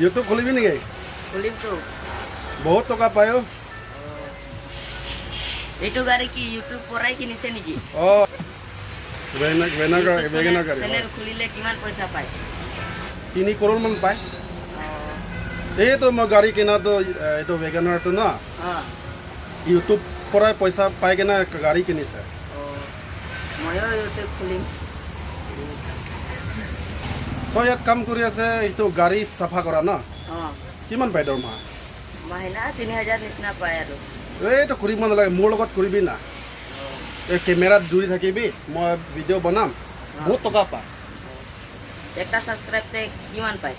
YouTube খুলিবি নেকি? খুলিম তো। বহুত টকা পায়। এইটো গাড়ী কি ইউটিউব পৰাই কিনিছে নেকি? বেগেনাৰ গাড়ী চেনেল খুলিলে কিমান পইচা পায়? 3 কৰোৰ মান পায়। এইটো মই গাড়ী কিনাটো এইটো বেগেনাৰটো ন ইউটিউব পৰাই পইচা পাই কিনে গাড়ী কিনিছে। ময়ো ইউটিউব খুলিম। তই ইয়াত কাম কৰি আছে এইটো গাড়ী চাফা কৰা ন? কিমান পাই দৰমহা? মাহিনা 3000 নিচিনা পায় আৰু। এইটো কৰিব নালাগে, মোৰ লগত কৰিবি না। এই কেমেৰাত জুৰি থাকিবি, মই ভিডিঅ' বনাম, বহুত টকা পায়। একটা সাবস্ক্রাইবতে কিমান পায়?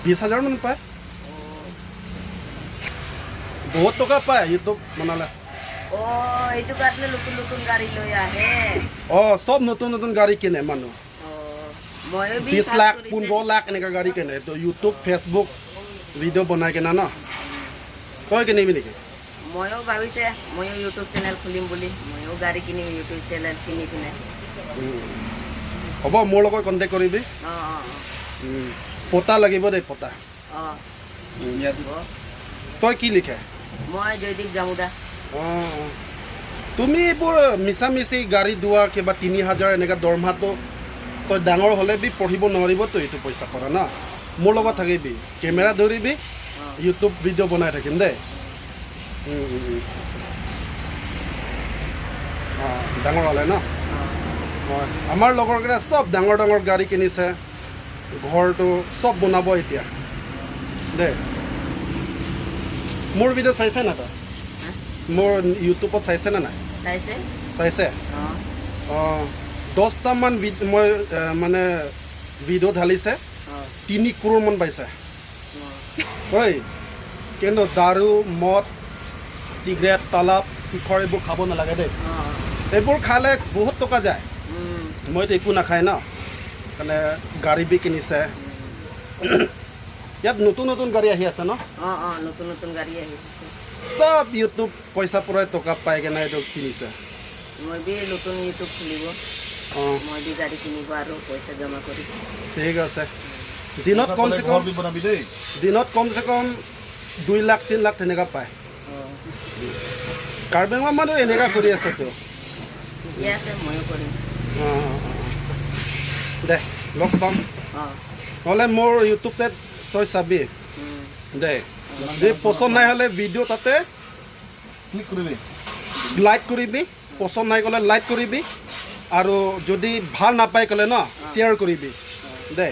20,000 মান পায়। বহুত টকা পায় ইউটিউব বনালে। এইটো কাৰণে নতুন নতুন গাড়ী লৈ আহে। সব নতুন নতুন গাড়ী কিনে মানুহ। 20 লাখ 15 লাখ এনেকা গাড়ী কিনে। তো ইউটিউব ফেচবুক ভিডিঅ' বনাই কিনে ন। তই কিনিবি নেকি? ময়ো ভাবিছে ময়ো ইউটিউব চেনেল খুলিম বুলি। ময়ো গাড়ী কিনিম ইউটিউব চেনেল কিনি কিনে। হ'ব, মোৰ লগত কণ্টেক্ট কৰিবি। পতা লাগিব দেই, পতা। তই কি লিখে? মই জয়দীপ জামুদা। তুমি এইবোৰ মিছা মিছি গাড়ী দোৱা কিবা 3000 এনেকা দৰমহাটো তই ডাঙৰ হ'লে বি পঢ়িব নোৱাৰিবতো এইটো পইচা কৰা না। মোৰ লগত থাকিবি, কেমেৰা ধৰিবি, ইউটিউব ভিডিঅ' বনাই থাকিম দেই। ডাঙৰ হ'লে ন? আমাৰ লগৰকেইটা চব ডাঙৰ ডাঙৰ গাড়ী কিনিছে, ঘৰটো চব বনাব এতিয়া দেই। মোৰ ভিডিঅ' চাইছে না তই? মোৰ ইউটিউবত চাইছে নে নাই? চাইছে? 10টামান মই মানে ভিডিঅ' ঢালিছে, 3 কৰোৰ মান পাইছে। ঐ, কিন্তু দাৰু মদ চিগাৰেট তালাপ শিখৰ এইবোৰ খাব নালাগে দেই। এইবোৰ খালে বহুত টকা যায়। মইতো একো নাখায় ন, মানে গাড়ী বি কিনিছে। ইয়াত নতুন নতুন গাড়ী আহি আছে ন? নতুন নতুন গাড়ী আহিছে। চব ইউটিউব পইচা পৰাই টকা পাই কেনে এইটো কিনিছে। মই বি নতুন ইউটিউব খুলিব, মই বি গাড়ী কিনিব আৰু পইচা জমা কৰি। ঠিক আছে। দিনত কমচে কম 2 লাখ 3 লাখ তেনেকুৱা পায়। কাৰ্বিংলৰ মানুহ এনেকুৱা কৰি আছে তো। ঠিকে আছে, ময়ো কৰিম। দে লগ পাম। নহ'লে মোৰ ইউটিউবতে তই চাবি দে। যদি পচন্দ নাই হ'লে ভিডিঅ' তাতে ক্লিক কৰিবি, লাইক কৰিবি। পচন্দ নাই ক'লে লাইক কৰিবি, আৰু যদি ভাল নাপাই ক'লে ন শ্বেয়াৰ কৰিবি দে।